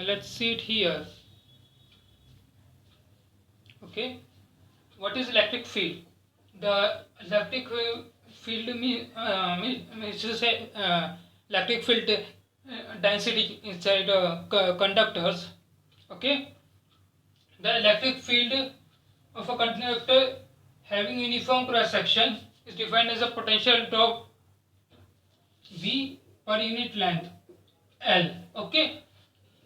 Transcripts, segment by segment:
let's see it here. Okay, what is electric field? The electric field means to say electric field density inside conductors. Okay, the electric field of a conductor having uniform cross section is defined as a potential drop V per unit length L. Okay,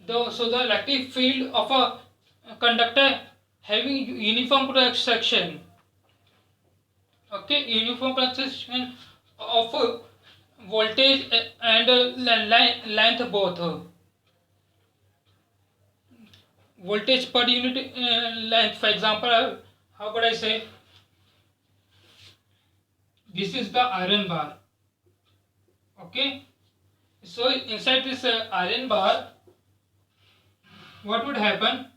so the electric field of a conductor having uniform cross section. Okay, uniform cross section of voltage and length both. Voltage per unit length. For example, how could I say? This is the iron bar. Okay, so inside this iron bar, what would happen?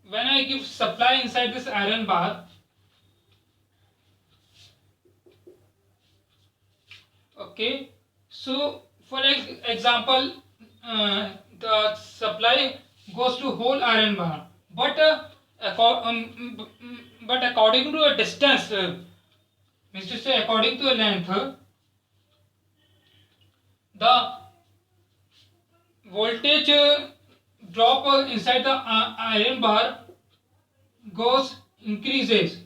When I give supply inside this iron bar, okay, so for example, the supply goes to whole iron bar, but but according to a distance, means to say according to a length, the voltage drop inside the iron bar goes increases.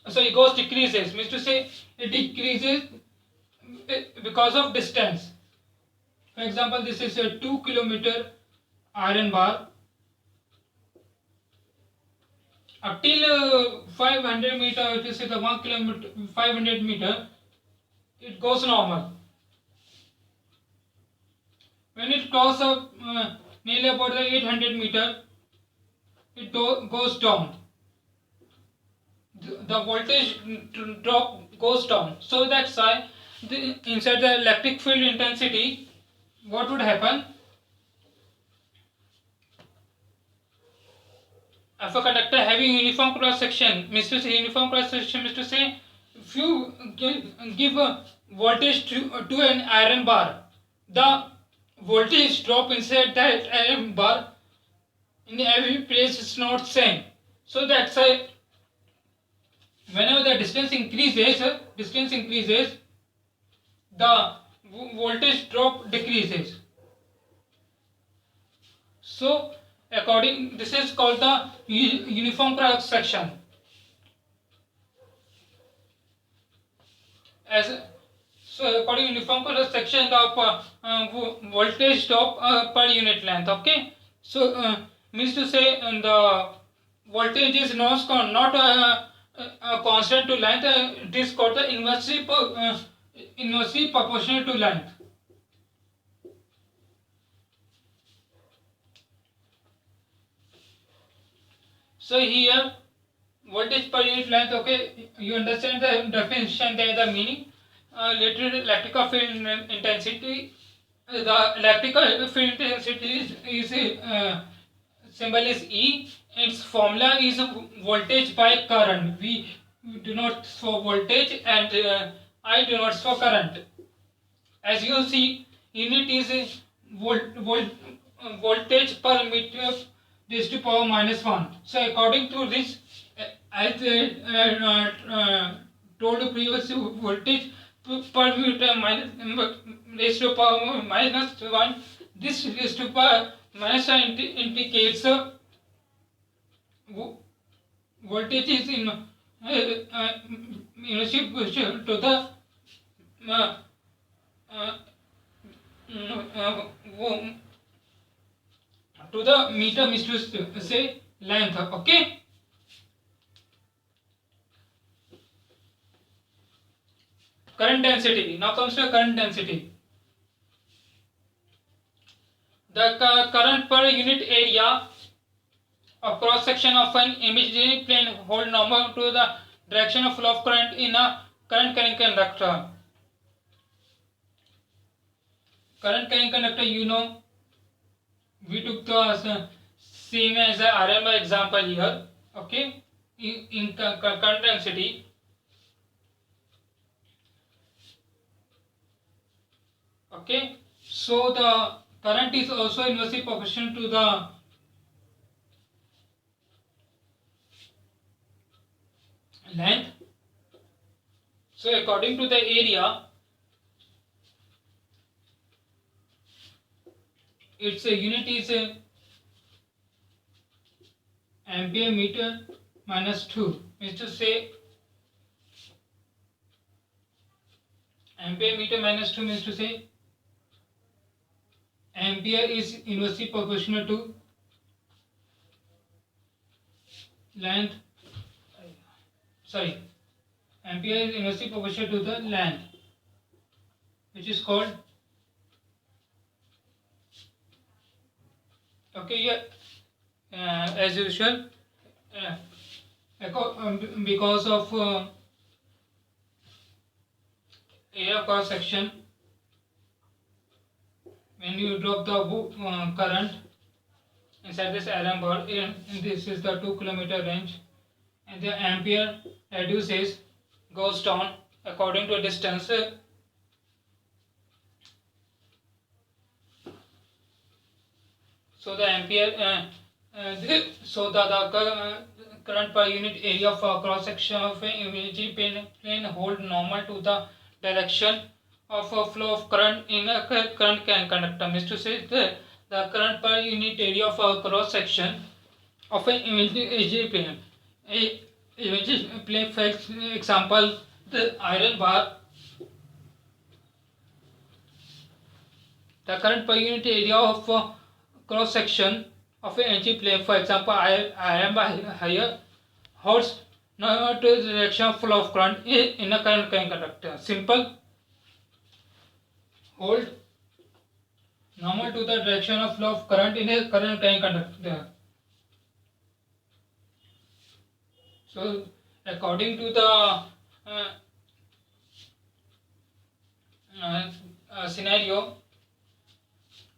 So it goes decreases. Means to say it decreases because of distance. For example, this is a 2 kilometer iron bar. Up till 500 meter, if you say the 1 kilometer, 500 meter, it goes normal. When it crosses up nearly about the 800 meter, it goes down. The voltage drop goes down. So that's why inside the electric field intensity, what would happen? If a conductor having uniform cross section, means to say uniform cross section means to say if you give a voltage to an iron bar, the voltage drop inside that iron bar in every place is not same. So that's why whenever the distance increases, the voltage drop decreases. So according, this is called the uniform cross section. As so according to uniform cross section, the voltage drop per unit length. Okay, so means to say the voltage is not constant to length. It is called the inversely proportional to length. So here voltage per unit length. Okay, you understand the definition there, the meaning. Later electrical field intensity. The electrical field intensity is symbol is E. Its formula is voltage by current. We do not show voltage and I do not show current. As you see, unit is voltage per meter raised to power minus 1. So according to this, as told previously, voltage per meter raised to power minus 1. This raised to power minus 1 indicates voltage is in relationship to the meter, means to say length. Okay, current density. Now comes to current density. The current per unit area of cross section of an imaginary plane hold normal to the direction of flow of current in a current carrying conductor. Current carrying conductor, you know, we took the same as a iron bar example here. Okay, in current density, Okay, so the current is also inversely proportional to the length. So according to the area, its unit is ampere meter minus 2, means to say ampere meter minus 2 means to say ampere is inversely proportional to length, sorry, ampere is inversely proportional to the length, which is called, okay, yeah, as usual, uh, because of area cross section, when you drop the current inside this iron bar, and this is the 2 km range, and the ampere reduces, goes down according to distance. So the ampere, so the current per unit area of cross section of an imaging plane hold normal to the direction of a flow of current in a current conductor. Means to say the current per unit area of a cross section of an imaging plane. A imaging plane, for example, the iron bar, the current per unit area of cross section of an energy plane, for example, I am higher holds not to the direction of flow of current in a current conductor. Simple, hold normal to the direction of flow of current in a current conductor. So according to the scenario,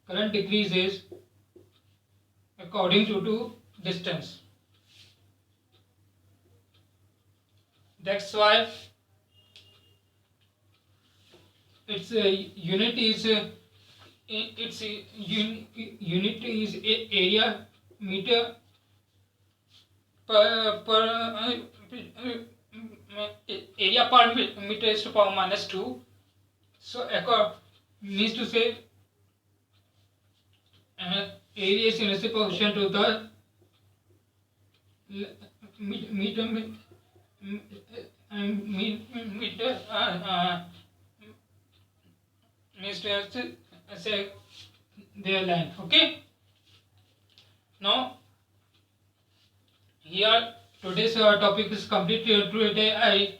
current decreases according to distance. That's why its unit is unit is area meter per area per meter is to power minus 2. So means to say area is inversely proportional to the meter means to say their length. Okay, now here today's topic is complete. Today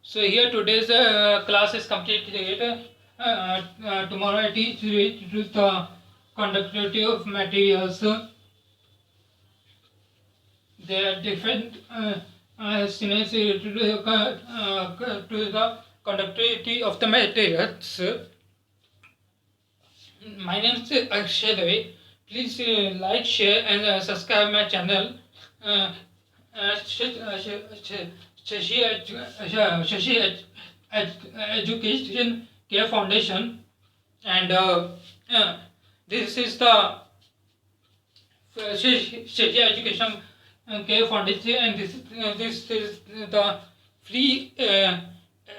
so here today's class is completed. Tomorrow I teach you the conductivity of materials. There are different scenarios to the conductivity of the materials. My name is Akshay Dave. Please like, share, and subscribe my channel. Shashi Education Care Foundation, and this is the Shashi Education Care Foundation, and this is the free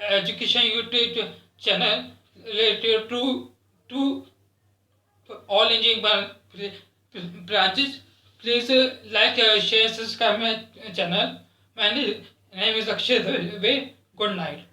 education YouTube channel related to all engineering branches. Please like, share, subscribe my channel. My name is Akshay Dave. Good night.